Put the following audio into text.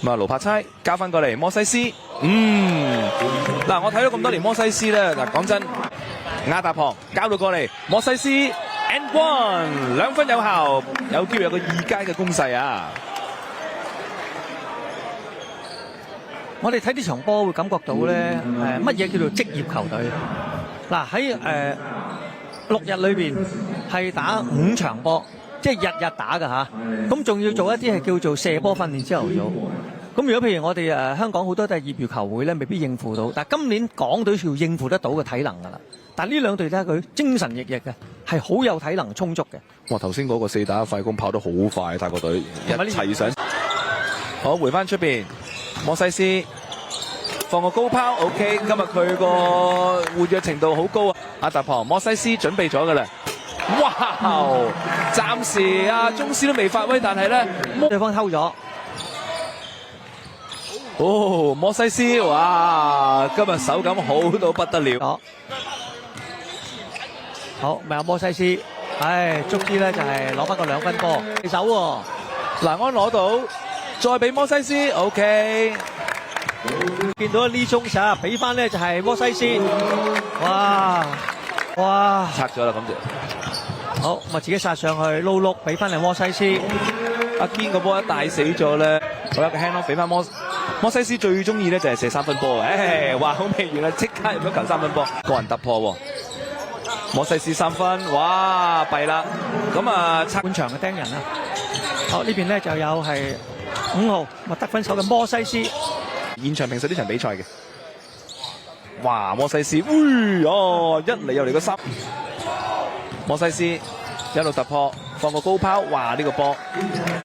咁啊，盧柏差交翻過嚟，摩西斯，嗱，我睇咗咁多年摩西斯咧，嗱，講真，亞達旁交到過嚟，摩西斯 and one 2分有效，有機會有個2階嘅攻勢啊！我哋睇呢場波會感覺到咧，乜嘢叫做職業球隊？嗱喺6日裏邊係打5場波。即係日日打㗎嚇，咁仲要做一啲係叫做射波訓練朝頭早。咁如果譬如我哋香港好多都係業餘球會咧，未必應付到。但係今年港隊要應付得到嘅體能㗎啦。但係呢兩隊咧，佢精神奕奕嘅，係好有體能充足嘅。哇！頭先嗰個4打快攻跑得好快，泰國隊一齊上。好，回翻出邊，摩西斯放個高拋 ，OK。今日佢個活躍程度好高啊！阿達旁，摩西斯準備咗㗎啦。哇！暫時宗師都未發威，但係咧，對方偷咗。哦，摩西斯，哇！今日手感好到不得了。好，咪阿摩西斯，終於咧就係攞翻個2分波，手喎。嗱，安攞到，再俾摩西斯 ，OK。見到呢宗手，俾翻咧就係摩西斯，哇！拆咗啦，咁就。好，咪自己殺上去撈碌，俾翻嚟摩西斯。阿堅個波一帶死咗咧，好啦，個 hand off 俾翻摩西斯最中意咧就係射3分波嘅，話好未完啦，即刻入咗球3分波，個人突破喎。摩西斯3分，哇，弊啦，咁啊，半場嘅釘人啦。好，呢邊咧就有係5號咪得分手嘅摩西斯。現場評述呢場比賽嘅，哇，摩西斯，一嚟又嚟個3。摩西斯一路突破，放個高拋，哇！呢個波